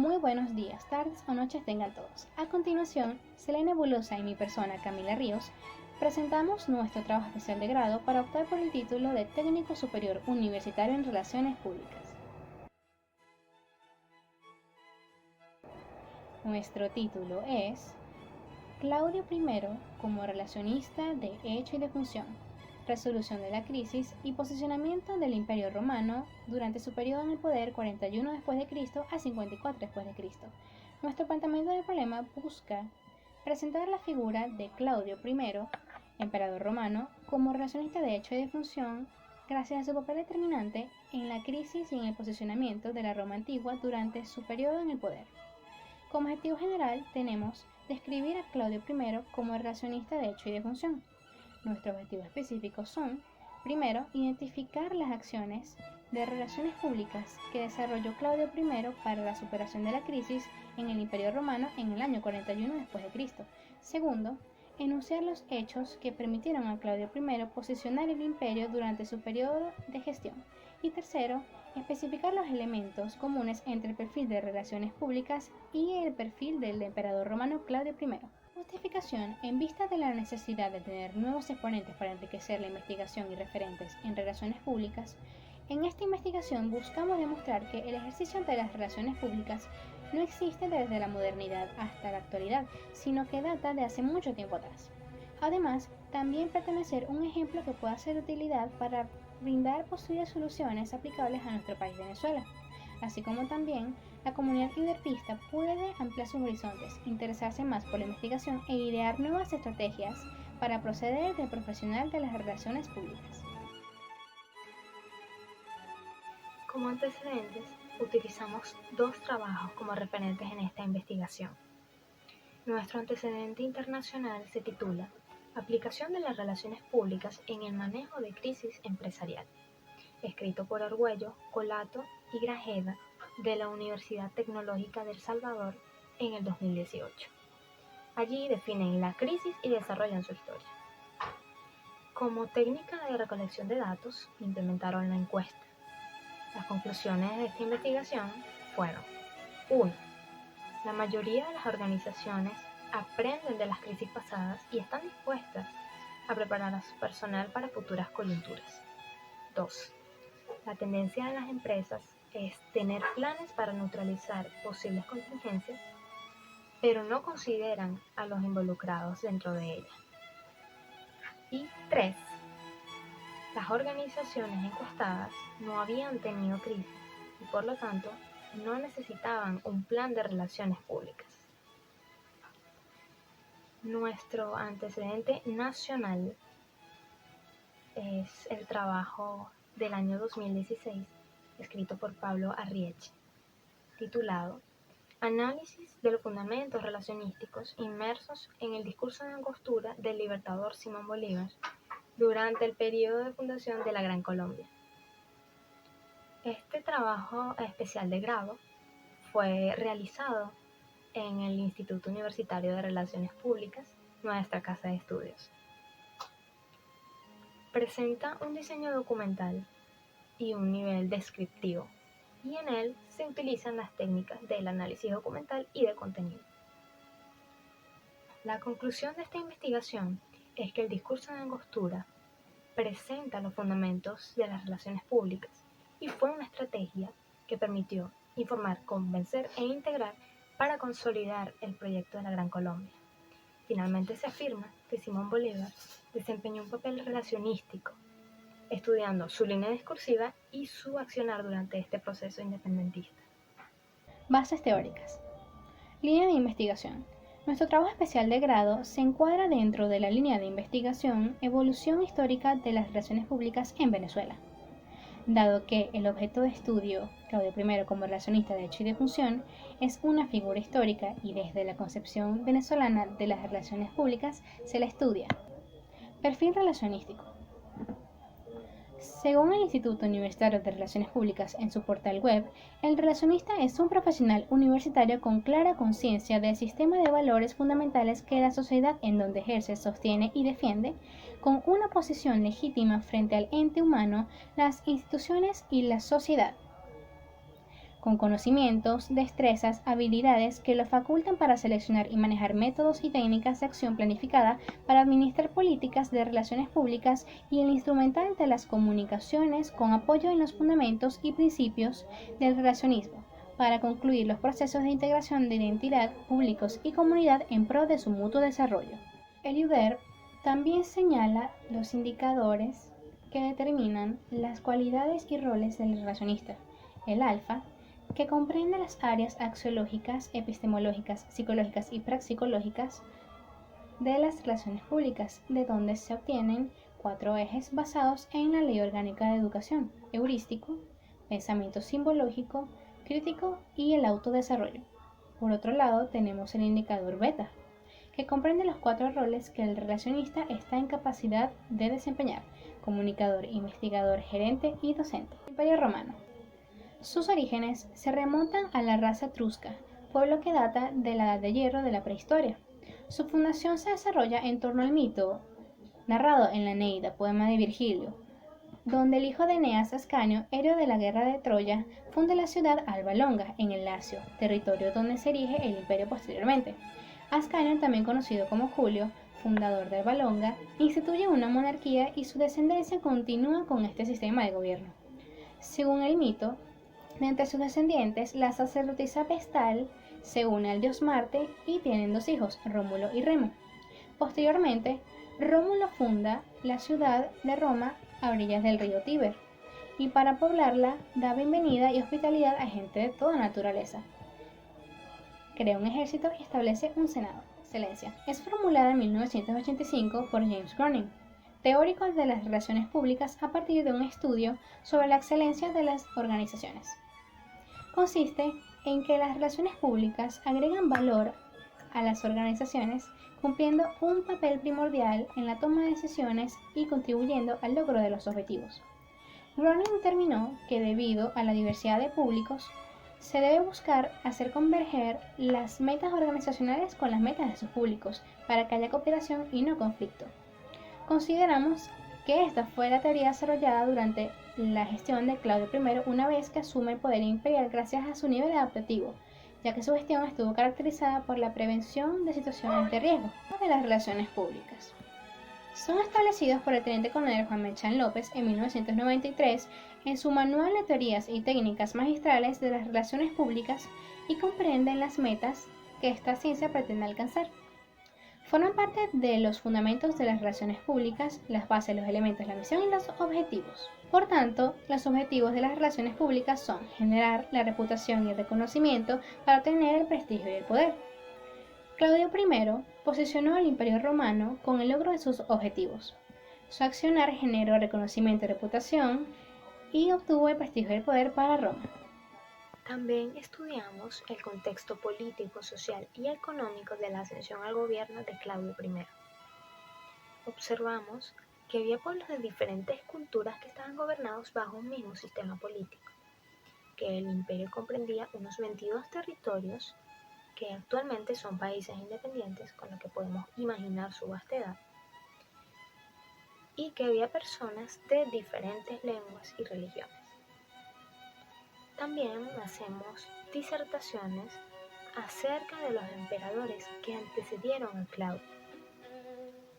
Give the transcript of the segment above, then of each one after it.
Muy buenos días, tardes o noches tengan todos. A continuación, Selene Bulosa y mi persona, Camila Ríos, presentamos nuestro trabajo especial de grado para optar por el título de Técnico Superior Universitario en Relaciones Públicas. Nuestro título es Claudio I como relacionista de hecho y de función, resolución de la crisis y posicionamiento del Imperio Romano durante su periodo en el poder 41 después de Cristo a 54 después de Cristo. Nuestro planteamiento del problema busca presentar la figura de Claudio I, emperador romano, como relacionista de hecho y de función gracias a su papel determinante en la crisis y en el posicionamiento de la Roma antigua durante su periodo en el poder. Como objetivo general tenemos describir a Claudio I como relacionista de hecho y de función. Nuestros objetivos específicos son, primero, identificar las acciones de relaciones públicas que desarrolló Claudio I para la superación de la crisis en el Imperio Romano en el año 41 después de Cristo. Segundo, enunciar los hechos que permitieron a Claudio I posicionar el imperio durante su periodo de gestión. Y tercero, especificar los elementos comunes entre el perfil de relaciones públicas y el perfil del emperador romano Claudio I. Justificación. En vista de la necesidad de tener nuevos exponentes para enriquecer la investigación y referentes en relaciones públicas, en esta investigación buscamos demostrar que el ejercicio de las relaciones públicas no existe desde la modernidad hasta la actualidad, sino que data de hace mucho tiempo atrás. Además, también pretende ser un ejemplo que pueda ser de utilidad para brindar posibles soluciones aplicables a nuestro país Venezuela, así como también la comunidad IDERPista puede ampliar sus horizontes, interesarse más por la investigación e idear nuevas estrategias para proceder del profesional de las relaciones públicas. Como antecedentes, utilizamos dos trabajos como referentes en esta investigación. Nuestro antecedente internacional se titula Aplicación de las relaciones públicas en el manejo de crisis empresarial, escrito por Argüello, Colato y Grajeda de la Universidad Tecnológica de El Salvador en el 2018. Allí definen la crisis y desarrollan su historia. Como técnica de recolección de datos, implementaron la encuesta. Las conclusiones de esta investigación fueron: 1. La mayoría de las organizaciones aprenden de las crisis pasadas y están dispuestas a preparar a su personal para futuras coyunturas. 2. La tendencia de las empresas es tener planes para neutralizar posibles contingencias, pero no consideran a los involucrados dentro de ellas. Y 3. Las organizaciones encuestadas no habían tenido crisis y por lo tanto no necesitaban un plan de relaciones públicas. Nuestro antecedente nacional es el trabajo del año 2016, escrito por Pablo Arrietxe, titulado Análisis de los fundamentos relacionísticos inmersos en el discurso de Angostura del libertador Simón Bolívar durante el periodo de fundación de la Gran Colombia. Este trabajo especial de grado fue realizado en el Instituto Universitario de Relaciones Públicas, nuestra casa de estudios. Presenta un diseño documental y un nivel descriptivo, y en él se utilizan las técnicas del análisis documental y de contenido. La conclusión de esta investigación es que el discurso de Angostura presenta los fundamentos de las relaciones públicas y fue una estrategia que permitió informar, convencer e integrar para consolidar el proyecto de la Gran Colombia. Finalmente se afirma que Simón Bolívar desempeñó un papel relacionístico, estudiando su línea discursiva y su accionar durante este proceso independentista. Bases teóricas. Línea de investigación. Nuestro trabajo especial de grado se encuadra dentro de la línea de investigación Evolución histórica de las relaciones públicas en Venezuela. Dado que el objeto de estudio, Claudio I como relacionista de hecho y de función, es una figura histórica y desde la concepción venezolana de las relaciones públicas se la estudia. Perfil relacionístico. Según el Instituto Universitario de Relaciones Públicas en su portal web, el relacionista es un profesional universitario con clara conciencia del sistema de valores fundamentales que la sociedad en donde ejerce, sostiene y defiende, con una posición legítima frente al ente humano, las instituciones y la sociedad. con conocimientos, destrezas, habilidades que lo facultan para seleccionar y manejar métodos y técnicas de acción planificada para administrar políticas de relaciones públicas y el instrumental de las comunicaciones con apoyo en los fundamentos y principios del relacionismo, para concluir los procesos de integración de identidad, públicos y comunidad en pro de su mutuo desarrollo. Eliuder también señala los indicadores que determinan las cualidades y roles del relacionista. El alfa, que comprende las áreas axiológicas, epistemológicas, psicológicas y praxicológicas de las relaciones públicas, de donde se obtienen 4 ejes basados en la Ley Orgánica de Educación: heurístico, pensamiento simbológico, crítico y el autodesarrollo. Por otro lado, tenemos el indicador beta, que comprende los 4 roles que el relacionista está en capacidad de desempeñar: comunicador, investigador, gerente y docente. Imperio Romano. Sus orígenes se remontan a la raza etrusca, pueblo que data de la Edad de Hierro de la prehistoria. Su fundación se desarrolla en torno al mito narrado en la Eneida, poema de Virgilio, donde el hijo de Eneas, Ascanio, héroe de la guerra de Troya, funda la ciudad Alba Longa, en el Lacio, territorio donde se erige el imperio posteriormente. Ascanio, también conocido como Julio, fundador de Alba Longa, instituye una monarquía y su descendencia continúa con este sistema de gobierno. Según el mito, de entre sus descendientes, la sacerdotisa Vestal se une al dios Marte y tienen 2 hijos, Rómulo y Remo. Posteriormente, Rómulo funda la ciudad de Roma a orillas del río Tíber, y para poblarla da bienvenida y hospitalidad a gente de toda naturaleza. Crea un ejército y establece un senado. Excelencia. Es formulada en 1985 por James Groening, teórico de las relaciones públicas, a partir de un estudio sobre la excelencia de las organizaciones. Consiste en que las relaciones públicas agregan valor a las organizaciones, cumpliendo un papel primordial en la toma de decisiones y contribuyendo al logro de los objetivos. Groening determinó que debido a la diversidad de públicos, se debe buscar hacer converger las metas organizacionales con las metas de sus públicos para que haya cooperación y no conflicto. Consideramos que esta fue la teoría desarrollada durante la gestión de Claudio I una vez que asume el poder imperial gracias a su nivel adaptativo, ya que su gestión estuvo caracterizada por la prevención de situaciones de riesgo de las relaciones públicas. Son establecidos por el teniente coronel Juan Melchán López en 1993 en su Manual de Teorías y Técnicas Magistrales de las Relaciones Públicas y comprenden las metas que esta ciencia pretende alcanzar. Forman parte de los fundamentos de las relaciones públicas, las bases, los elementos, la misión y los objetivos. Por tanto, los objetivos de las relaciones públicas son generar la reputación y el reconocimiento para obtener el prestigio y el poder. Claudio I posicionó al Imperio Romano con el logro de sus objetivos. Su accionar generó reconocimiento y reputación y obtuvo el prestigio y el poder para Roma. También estudiamos el contexto político, social y económico de la ascensión al gobierno de Claudio I. Observamos que había pueblos de diferentes culturas que estaban gobernados bajo un mismo sistema político, que el imperio comprendía unos 22 territorios que actualmente son países independientes, con lo que podemos imaginar su vastedad, y que había personas de diferentes lenguas y religiones. También hacemos disertaciones acerca de los emperadores que antecedieron a Claudio,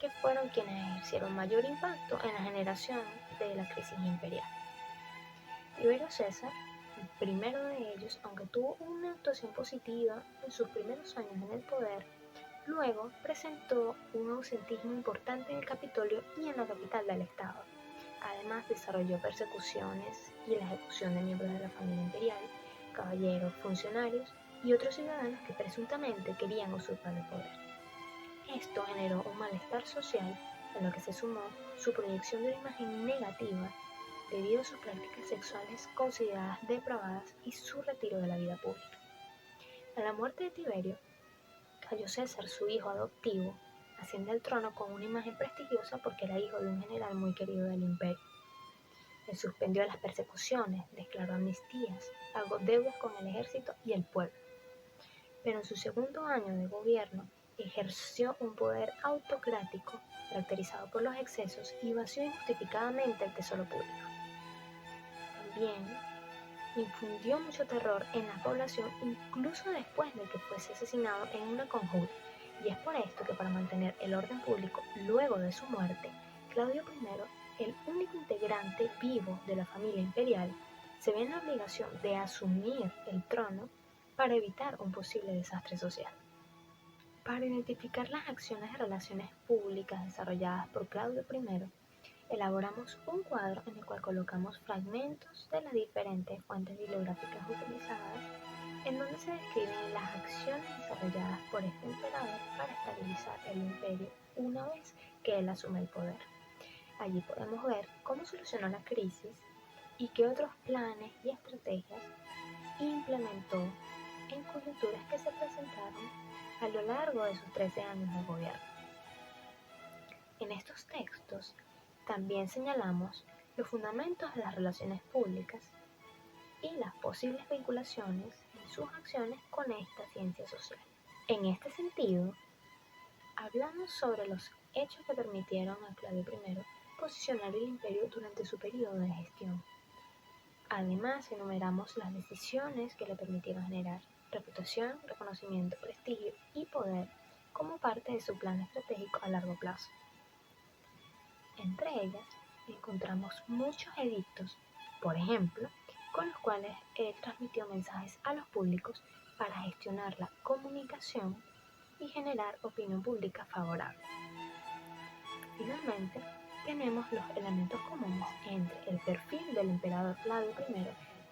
que fueron quienes ejercieron mayor impacto en la generación de la crisis imperial. Tiberio César, el primero de ellos, aunque tuvo una actuación positiva en sus primeros años en el poder, luego presentó un ausentismo importante en el Capitolio y en la capital del estado. Además, desarrolló persecuciones y la ejecución de miembros de la familia imperial, caballeros, funcionarios y otros ciudadanos que presuntamente querían usurpar el poder. Esto generó un malestar social, en lo que se sumó su proyección de una imagen negativa debido a sus prácticas sexuales consideradas depravadas y su retiro de la vida pública. A la muerte de Tiberio, Cayo César, su hijo adoptivo, asciende al trono con una imagen prestigiosa porque era hijo de un general muy querido del imperio. Él suspendió las persecuciones, declaró amnistías, pagó deudas con el ejército y el pueblo. Pero en su segundo año de gobierno ejerció un poder autocrático caracterizado por los excesos y vació injustificadamente el tesoro público. También infundió mucho terror en la población incluso después de que fuese asesinado en una conjura, y es por esto que para mantener el orden público luego de su muerte, Claudio I, el único integrante vivo de la familia imperial, se ve en la obligación de asumir el trono para evitar un posible desastre social. Para identificar las acciones de relaciones públicas desarrolladas por Claudio I, elaboramos un cuadro en el cual colocamos fragmentos de las diferentes fuentes bibliográficas utilizadas, en donde se describen las acciones desarrolladas por este emperador para estabilizar el imperio una vez que él asume el poder. Allí podemos ver cómo solucionó la crisis y qué otros planes y estrategias implementó en coyunturas que se presentaron a lo largo de sus 13 años de gobierno. En estos textos también señalamos los fundamentos de las relaciones públicas y las posibles vinculaciones en sus acciones con esta ciencia social. En este sentido, hablamos sobre los hechos que permitieron a Claudio I posicionar el imperio durante su periodo de gestión. Además, enumeramos las decisiones que le permitieron generar reputación, reconocimiento, prestigio y poder como parte de su plan estratégico a largo plazo. Entre ellas, encontramos muchos edictos, por ejemplo, con los cuales él transmitió mensajes a los públicos para gestionar la comunicación y generar opinión pública favorable. Finalmente, tenemos los elementos comunes entre el perfil del emperador Claudio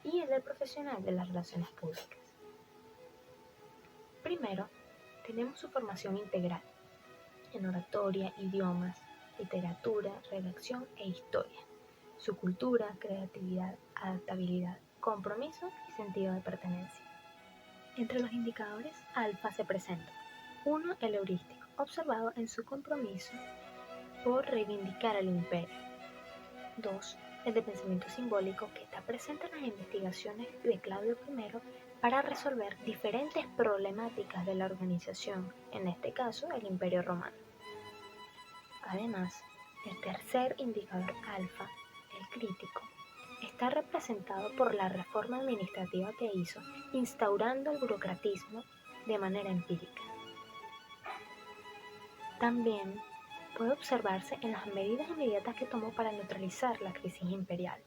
I y el del profesional de las relaciones públicas. Primero, tenemos su formación integral en oratoria, idiomas, literatura, redacción e historia, su cultura, creatividad, adaptabilidad, compromiso y sentido de pertenencia. Entre los indicadores alfa se presentan: 1. El heurístico, observado en su compromiso por reivindicar el imperio. 2. El de pensamiento simbólico, que está presente en las investigaciones de Claudio I para resolver diferentes problemáticas de la organización, en este caso el Imperio Romano. Además, el tercer indicador alfa, el crítico, está representado por la reforma administrativa que hizo, instaurando el burocratismo de manera empírica. También puede observarse en las medidas inmediatas que tomó para neutralizar la crisis imperial.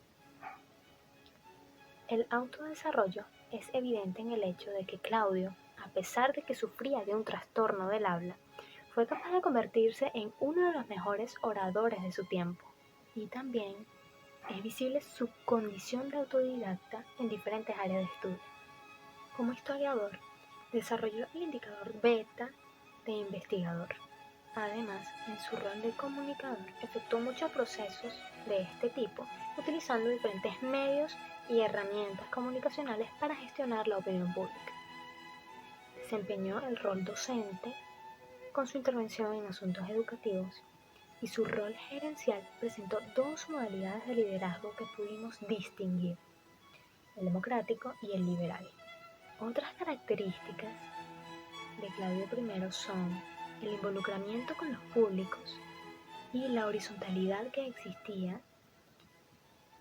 El autodesarrollo es evidente en el hecho de que Claudio, a pesar de que sufría de un trastorno del habla, fue capaz de convertirse en uno de los mejores oradores de su tiempo. Y también es visible su condición de autodidacta en diferentes áreas de estudio. Como historiador, desarrolló el indicador beta de investigador. Además, en su rol de comunicador, efectuó muchos procesos de este tipo, utilizando diferentes medios y herramientas comunicacionales para gestionar la opinión pública. Desempeñó el rol docente con su intervención en asuntos educativos, y su rol gerencial presentó dos modalidades de liderazgo que pudimos distinguir: el democrático y el liberal. Otras características de Claudio I son el involucramiento con los públicos y la horizontalidad que existía,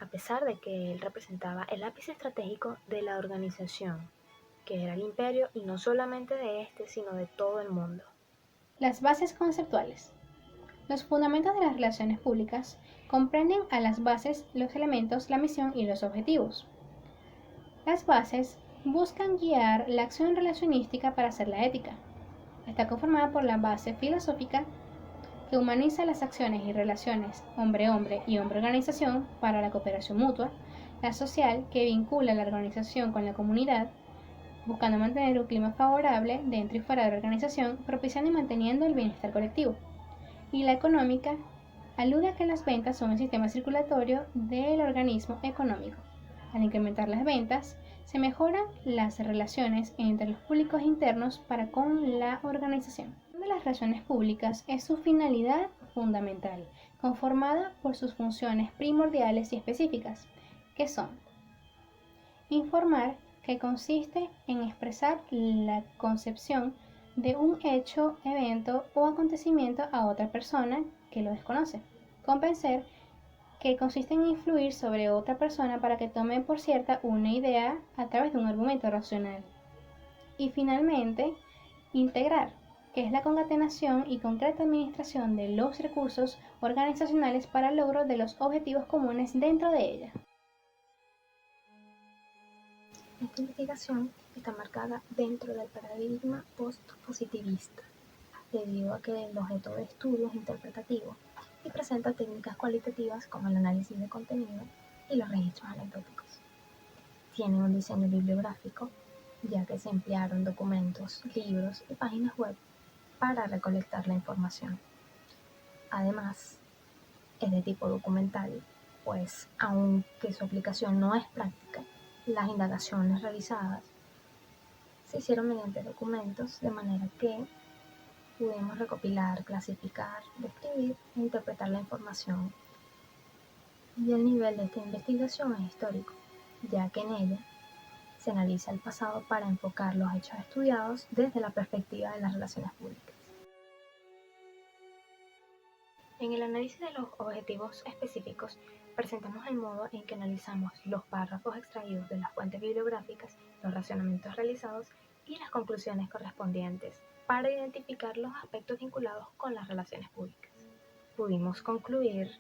a pesar de que él representaba el ápice estratégico de la organización, que era el imperio, y no solamente de este, sino de todo el mundo. Las bases conceptuales. Los fundamentos de las relaciones públicas comprenden a las bases, los elementos, la misión y los objetivos. Las bases buscan guiar la acción relacionística para hacer la ética. Está conformada por la base filosófica, que humaniza las acciones y relaciones hombre-hombre y hombre-organización para la cooperación mutua; la social, que vincula la organización con la comunidad, buscando mantener un clima favorable dentro y fuera de la organización, propiciando y manteniendo el bienestar colectivo; y la económica alude a que las ventas son el sistema circulatorio del organismo económico. Al incrementar las ventas, se mejoran las relaciones entre los públicos internos para con la organización. Una de las relaciones públicas es su finalidad fundamental, conformada por sus funciones primordiales y específicas, que son: informar, que consiste en expresar la concepción de un hecho, evento o acontecimiento a otra persona que lo desconoce; convencer, que consiste en influir sobre otra persona para que tome por cierta una idea a través de un argumento racional. Y finalmente, integrar, que es la concatenación y concreta administración de los recursos organizacionales para el logro de los objetivos comunes dentro de ella. Esta investigación está marcada dentro del paradigma post-positivista, debido a que el objeto de estudio es interpretativo y presenta técnicas cualitativas como el análisis de contenido y los registros anecdóticos. Tiene un diseño bibliográfico, ya que se emplearon documentos, libros y páginas web para recolectar la información. Además, es de tipo documental, pues aunque su aplicación no es práctica, las indagaciones realizadas se hicieron mediante documentos, de manera que pudimos recopilar, clasificar, describir e interpretar la información. Y el nivel de esta investigación es histórico, ya que en ella se analiza el pasado para enfocar los hechos estudiados desde la perspectiva de las relaciones públicas. En el análisis de los objetivos específicos, presentamos el modo en que analizamos los párrafos extraídos de las fuentes bibliográficas, los razonamientos realizados y las conclusiones correspondientes para identificar los aspectos vinculados con las relaciones públicas. Pudimos concluir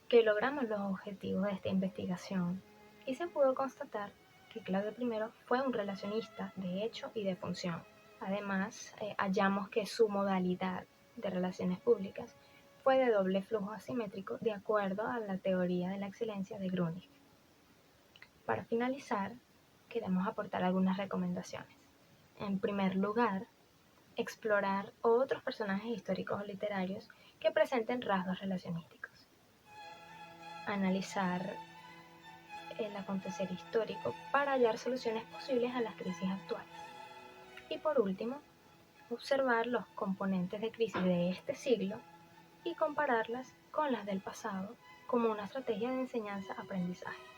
que logramos los objetivos de esta investigación y se pudo constatar que Claudio I fue un relacionista de hecho y de función. Además, hallamos que su modalidad de relaciones públicas fue de doble flujo asimétrico de acuerdo a la teoría de la excelencia de Grünig. Para finalizar, queremos aportar algunas recomendaciones. En primer lugar, explorar otros personajes históricos o literarios que presenten rasgos relacionísticos. Analizar el acontecer histórico para hallar soluciones posibles a las crisis actuales. Y por último, observar los componentes de crisis de este siglo y compararlas con las del pasado como una estrategia de enseñanza-aprendizaje.